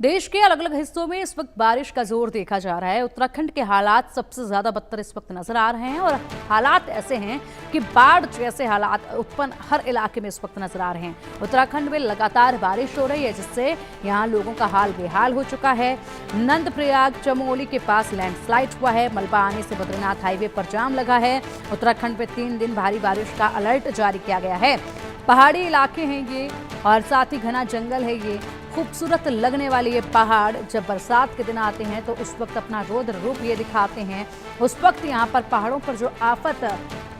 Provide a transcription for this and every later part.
देश के अलग अलग हिस्सों में इस वक्त बारिश का जोर देखा जा रहा है। उत्तराखंड के हालात सबसे ज्यादा बदतर इस वक्त नजर आ रहे हैं और हालात ऐसे हैं कि बाढ़ जैसे हालात उत्पन्न हर इलाके में इस वक्त नजर आ रहे हैं। उत्तराखंड में लगातार बारिश हो रही है जिससे यहाँ लोगों का हाल बेहाल हो चुका है। नंदप्रयाग चमोली के पास लैंडस्लाइड हुआ है। मलबा आने से बद्रीनाथ हाईवे पर जाम लगा है। उत्तराखंड में 3 दिन भारी बारिश का अलर्ट जारी किया गया है। पहाड़ी इलाके हैं ये और साथ ही घना जंगल है ये। खूबसूरत लगने वाले ये पहाड़ जब बरसात के दिन आते हैं तो उस वक्त अपना रौद्र रूप ये दिखाते हैं। उस वक्त यहाँ पर पहाड़ों पर जो आफत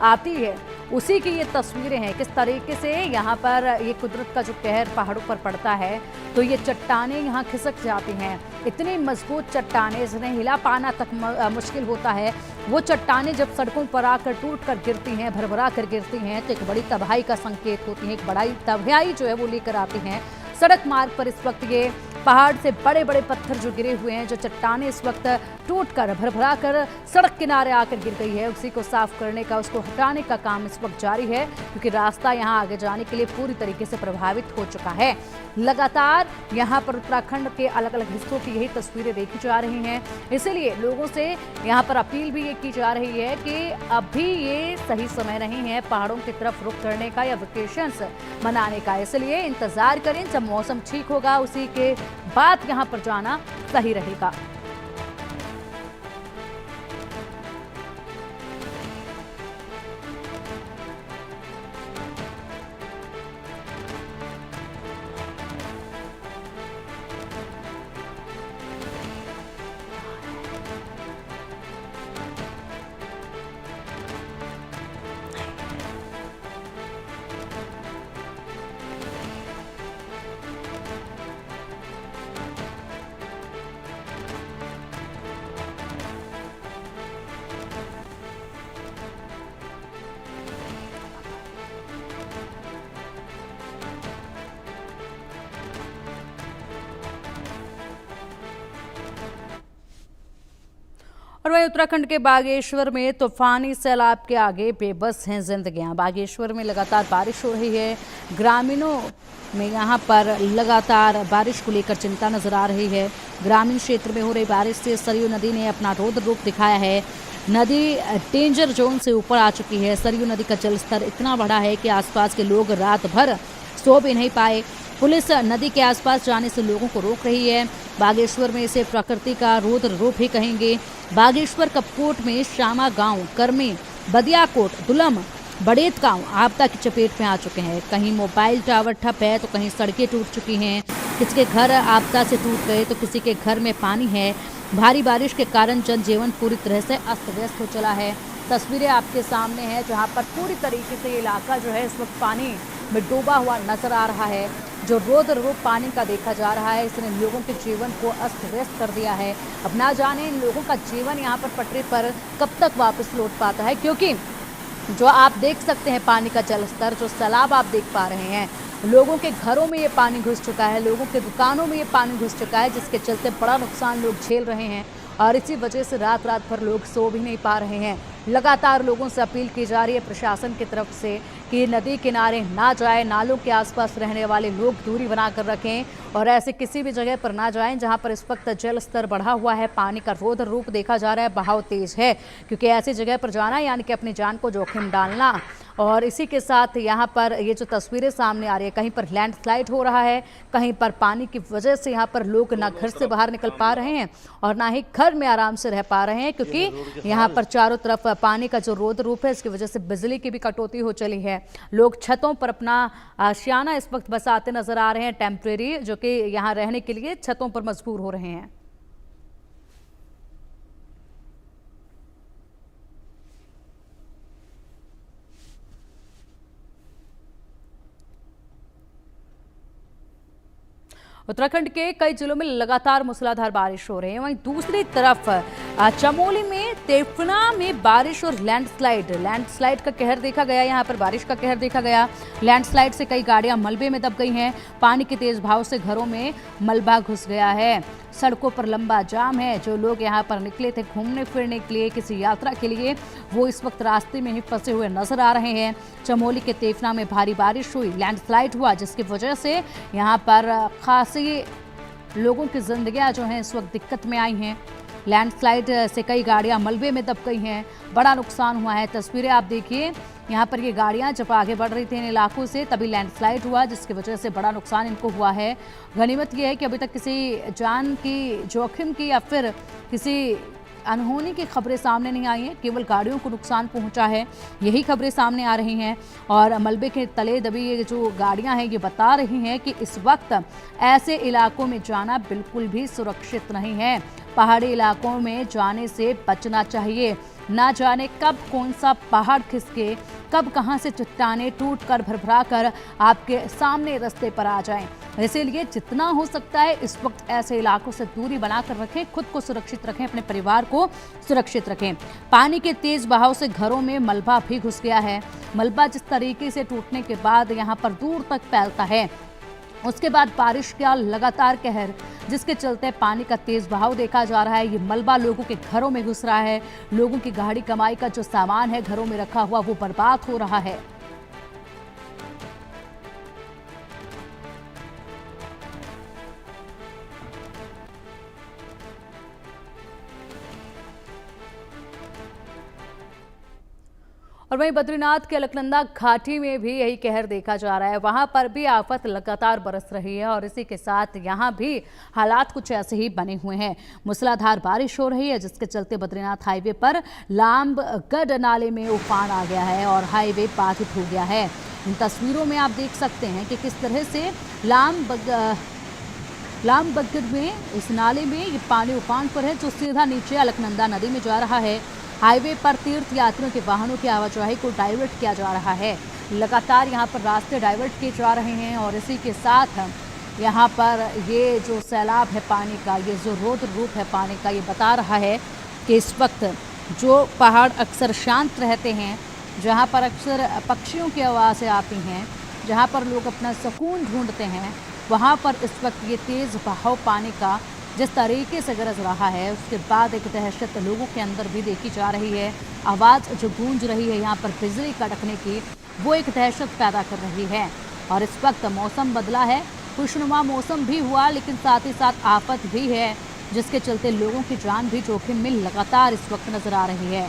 आती है उसी की ये तस्वीरें हैं। किस तरीके से यहाँ पर ये कुदरत का जो कहर पहाड़ों पर पड़ता है तो ये चट्टानें यहाँ खिसक जाती हैं। इतनी मजबूत चट्टानें जिन्हें हिला पाना तक मुश्किल होता है, वो चट्टानें जब सड़कों पर आकर टूट कर गिरती हैं, भरभरा कर गिरती हैं तो एक बड़ी तबाही का संकेत होती है। एक बड़ी तबाही जो है वो लेकर आती हैं। सड़क मार्ग पर इस वक्त ये पहाड़ से बड़े बड़े पत्थर जो गिरे हुए हैं, जो चट्टानें इस वक्त टूटकर भरभरा कर सड़क किनारे आकर गिर गई है, उसी को साफ करने का, उसको हटाने का काम इस वक्त जारी है क्योंकि रास्ता यहां आगे जाने के लिए पूरी तरीके से प्रभावित हो चुका है। लगातार यहां पर उत्तराखंड के अलग अलग हिस्सों की यही तस्वीरें देखी जा रही हैं। इसीलिए लोगों से यहां पर अपील भी ये की जा रही है कि अभी ये सही समय नहीं है पहाड़ों की तरफ रुख करने का या वेकेशंस मनाने का। इसलिए इंतजार करें, जब मौसम ठीक होगा उसी के बाद यहां पर जाना सही रहेगा। और वहीं उत्तराखंड के बागेश्वर में तूफानी सैलाब के आगे बेबस हैं जिंदगियां। बागेश्वर में लगातार बारिश हो रही है। ग्रामीणों में यहां पर लगातार बारिश को लेकर चिंता नजर आ रही है। ग्रामीण क्षेत्र में हो रही बारिश से सरयू नदी ने अपना रौद्र रूप दिखाया है। नदी डेंजर जोन से ऊपर आ चुकी है। सरयू नदी का जलस्तर इतना बढ़ा है कि आसपास के लोग रात भर सो भी नहीं पाए। पुलिस नदी के आसपास जाने से लोगों को रोक रही है। बागेश्वर में इसे प्रकृति का रौद्र रूप ही कहेंगे। बागेश्वर कपकोट में श्यामा गांव, कर्मी, बदियाकोट, दुलम, बड़ेत गांव आपदा की चपेट में आ चुके हैं। कहीं मोबाइल टावर ठप है तो कहीं सड़कें टूट चुकी हैं। किसी के घर आपदा से टूट गए तो किसी के घर में पानी है। भारी बारिश के कारण जनजीवन पूरी तरह से अस्त व्यस्त हो चला है। तस्वीरें आपके सामने हैं जहां पर पूरी तरीके से ये इलाका जो है इस वक्त पानी में डूबा हुआ नजर आ रहा है। जो रौद्र रूप पानी का देखा जा रहा है इसने लोगों के जीवन को अस्त व्यस्त कर दिया है। अब ना जाने इन लोगों का जीवन यहाँ पर पटरी पर कब तक वापस लौट पाता है, क्योंकि जो आप देख सकते हैं पानी का जलस्तर, जो सैलाब आप देख पा रहे हैं, लोगों के घरों में ये पानी घुस चुका है, लोगों के दुकानों में ये पानी घुस चुका है, जिसके चलते बड़ा नुकसान लोग झेल रहे हैं और इसी वजह से रात रात भर लोग सो भी नहीं पा रहे हैं। लगातार लोगों से अपील की जा रही है प्रशासन की तरफ से कि नदी किनारे ना जाएं, नालों के आसपास रहने वाले लोग दूरी बनाकर रखें और ऐसे किसी भी जगह पर ना जाएं जहां पर इस वक्त जल स्तर बढ़ा हुआ है, पानी का रौद्र रूप देखा जा रहा है, बहाव तेज है, क्योंकि ऐसी जगह पर जाना यानी कि अपनी जान को जोखिम डालना। और इसी के साथ यहाँ पर ये जो तस्वीरें सामने आ रही है, कहीं पर लैंडस्लाइड हो रहा है, कहीं पर पानी की वजह से यहाँ पर लोग ना घर से बाहर निकल पा रहे हैं और ना ही घर में आराम से रह पा रहे हैं, क्योंकि यहाँ पर चारों तरफ पानी का जो रौद्र रूप है इसकी वजह से बिजली की भी कटौती हो चली है। लोग छतों पर अपना आशियाना इस वक्त बसाते नजर आ रहे हैं, टेम्परेरी, जो कि यहाँ रहने के लिए छतों पर मजबूर हो रहे हैं। उत्तराखंड के कई जिलों में लगातार मूसलाधार बारिश हो रही है। वहीं दूसरी तरफ चमोली में तेफना में बारिश और लैंडस्लाइड का कहर देखा गया। यहाँ पर बारिश का कहर देखा गया। लैंडस्लाइड से कई गाड़ियां मलबे में दब गई हैं। पानी के तेज बहाव से घरों में मलबा घुस गया है। सड़कों पर लंबा जाम है। जो लोग यहाँ पर निकले थे घूमने फिरने के लिए, किसी यात्रा के लिए, वो इस वक्त रास्ते में ही फंसे हुए नजर आ रहे हैं। चमोली के तेफना में भारी बारिश हुई, लैंडस्लाइड हुआ, जिसकी वजह से यहाँ पर खासी लोगों की जिंदगियां जो हैं इस वक्त दिक्कत में आई हैं। लैंडस्लाइड से कई गाड़ियां मलबे में दब गई हैं, बड़ा नुकसान हुआ है। तस्वीरें आप देखिए, यहाँ पर ये गाड़ियां जब आगे बढ़ रही थी इन इलाकों से तभी लैंडस्लाइड हुआ, जिसकी वजह से बड़ा नुकसान इनको हुआ है। गनीमत यह है कि अभी तक किसी जान की जोखिम की या फिर किसी अनहोनी की खबरें सामने नहीं आई हैं, केवल गाड़ियों को नुकसान पहुंचा है, यही खबरें सामने आ रही हैं। और मलबे के तले दबी ये जो गाड़ियां हैं ये बता रही हैं कि इस वक्त ऐसे इलाकों में जाना बिल्कुल भी सुरक्षित नहीं है। पहाड़ी इलाकों में जाने से बचना चाहिए। ना जाने कब कौन सा पहाड़ खिसके, कब कहां से चट्टानें टूट कर भरभरा कर आपके सामने रास्ते पर आ जाएं। इसीलिए जितना हो सकता है इस वक्त ऐसे इलाकों से दूरी बनाकर रखें, खुद को सुरक्षित रखें, अपने परिवार को सुरक्षित रखें। पानी के तेज बहाव से घरों में मलबा भी घुस गया है। मलबा जिस तरीके से टूटने के बाद यहाँ पर दूर तक फैलता है, उसके बाद बारिश का लगातार कहर, जिसके चलते पानी का तेज बहाव देखा जा रहा है। ये मलबा लोगों के घरों में घुस रहा है, लोगों की गाड़ी कमाई का जो सामान है घरों में रखा हुआ वो बर्बाद हो रहा है। और वहीं बद्रीनाथ के अलकनंदा घाटी में भी यही कहर देखा जा रहा है। वहां पर भी आफत लगातार बरस रही है और इसी के साथ यहां भी हालात कुछ ऐसे ही बने हुए हैं। मूसलाधार बारिश हो रही है, जिसके चलते बद्रीनाथ हाईवे पर लामबगढ़ नाले में उफान आ गया है और हाईवे बाधित हो गया है। इन तस्वीरों में आप देख सकते हैं कि किस तरह से लामबगढ़ में इस नाले में ये पानी उफान पर है, जो सीधा नीचे अलकनंदा नदी में जा रहा है। हाईवे पर तीर्थ यात्रियों के वाहनों की आवाजाही को डाइवर्ट किया जा रहा है। लगातार यहाँ पर रास्ते डाइवर्ट किए जा रहे हैं और इसी के साथ यहाँ पर ये जो सैलाब है पानी का, ये जो रौद्र रूप है पानी का, ये बता रहा है कि इस वक्त जो पहाड़ अक्सर शांत रहते हैं, जहाँ पर अक्सर पक्षियों की आवाज़ें आती हैं, जहाँ पर लोग अपना सुकून ढूंढते हैं, वहाँ पर इस वक्त ये तेज़ बहाव पानी का जिस तरीके से गरज रहा है, उसके बाद एक दहशत लोगों के अंदर भी देखी जा रही है। आवाज़ जो गूंज रही है यहाँ पर बिजली कड़कने की, वो एक दहशत पैदा कर रही है। और इस वक्त मौसम बदला है, खुशनुमा मौसम भी हुआ, लेकिन साथ ही साथ आफत भी है, जिसके चलते लोगों की जान भी जोखिम में लगातार इस वक्त नजर आ रही है।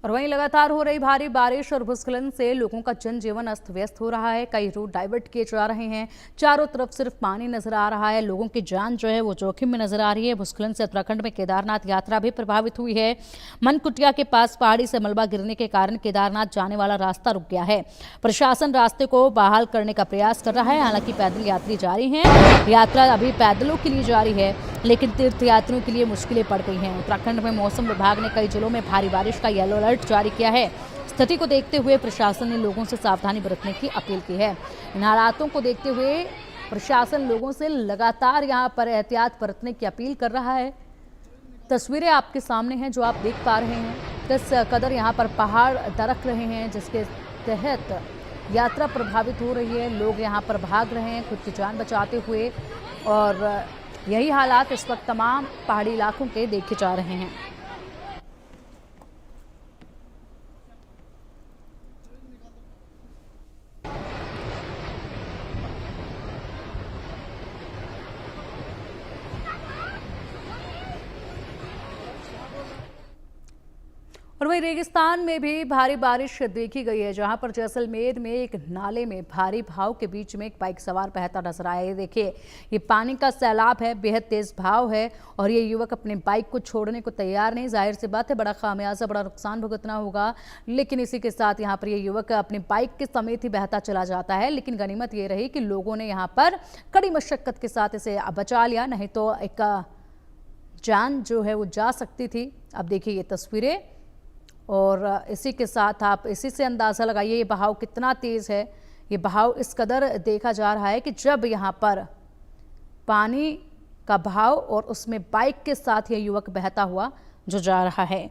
और वहीं लगातार हो रही भारी बारिश और भूस्खलन से लोगों का जनजीवन अस्त व्यस्त हो रहा है। कई रूट डाइवर्ट किए जा रहे हैं, चारों तरफ सिर्फ पानी नजर आ रहा है, लोगों की जान जो है वो जोखिम में नजर आ रही है। भूस्खलन से उत्तराखंड में केदारनाथ यात्रा भी प्रभावित हुई है। मनकुटिया के पास पहाड़ी से मलबा गिरने के कारण केदारनाथ जाने वाला रास्ता रुक गया है। प्रशासन रास्ते को बहाल करने का प्रयास कर रहा है, हालांकि पैदल यात्री जारी हैं। यात्रा अभी पैदलों के लिए जारी है, लेकिन तीर्थ यात्रियों के लिए मुश्किलें पड़ गई हैं। उत्तराखंड में मौसम विभाग ने कई जिलों में भारी बारिश का येलो अलर्ट जारी किया है। स्थिति को देखते हुए प्रशासन ने लोगों से सावधानी बरतने की अपील की है। इन हालातों को देखते हुए प्रशासन लोगों से लगातार यहां पर एहतियात बरतने की अपील कर रहा है। तस्वीरें आपके सामने हैं जो आप देख पा रहे हैं, किस कदर यहां पर पहाड़ दरक रहे हैं, जिसके तहत यात्रा प्रभावित हो रही है। लोग यहां पर भाग रहे हैं खुद की जान बचाते हुए, और यही हालात इस वक्त तमाम पहाड़ी इलाकों के देखे जा रहे हैं। और वहीं रेगिस्तान में भी भारी बारिश देखी गई है, जहां पर जैसलमेर में एक नाले में भारी बहाव के बीच में एक बाइक सवार बहता नजर आया। ये देखिए, ये पानी का सैलाब है, बेहद तेज बहाव है और ये युवक अपने बाइक को छोड़ने को तैयार नहीं। जाहिर सी बात है, बड़ा खामियाजा, बड़ा नुकसान भुगतना होगा, लेकिन इसी के साथ यहाँ पर ये युवक अपनी बाइक के समेत ही बहता चला जाता है। लेकिन गनीमत ये रही कि लोगों ने यहाँ पर कड़ी मशक्कत के साथ इसे बचा लिया, नहीं तो एक जान जो है वो जा सकती थी। अब देखिए ये तस्वीरें, और इसी के साथ आप इसी से अंदाज़ा लगाइए ये बहाव कितना तेज़ है। ये बहाव इस कदर देखा जा रहा है कि जब यहाँ पर पानी का बहाव और उसमें बाइक के साथ ये युवक बहता हुआ जो जा रहा है,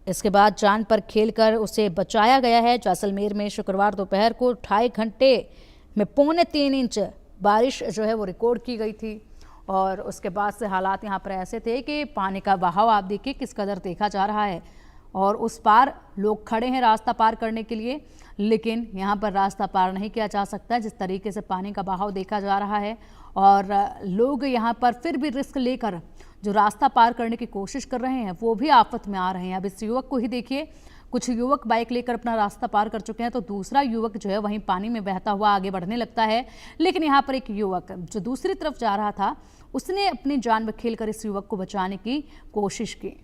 इसके बाद जान पर खेलकर उसे बचाया गया है। जैसलमेर में शुक्रवार दोपहर को 2.5 घंटे में 3.25 इंच बारिश जो है वो रिकॉर्ड की गई थी। और उसके बाद से हालात यहाँ पर ऐसे थे कि पानी का बहाव आप देखिए किस कदर देखा जा रहा है और उस पार लोग खड़े हैं रास्ता पार करने के लिए, लेकिन यहाँ पर रास्ता पार नहीं किया जा सकता जिस तरीके से पानी का बहाव देखा जा रहा है। और लोग यहाँ पर फिर भी रिस्क लेकर जो रास्ता पार करने की कोशिश कर रहे हैं वो भी आफत में आ रहे हैं। अब इस युवक को ही देखिए, कुछ युवक बाइक लेकर अपना रास्ता पार कर चुके हैं तो दूसरा युवक जो है वहीं पानी में बहता हुआ आगे बढ़ने लगता है। लेकिन यहाँ पर एक युवक जो दूसरी तरफ जा रहा था उसने अपनी जान में खेलकर इस युवक को बचाने की कोशिश की।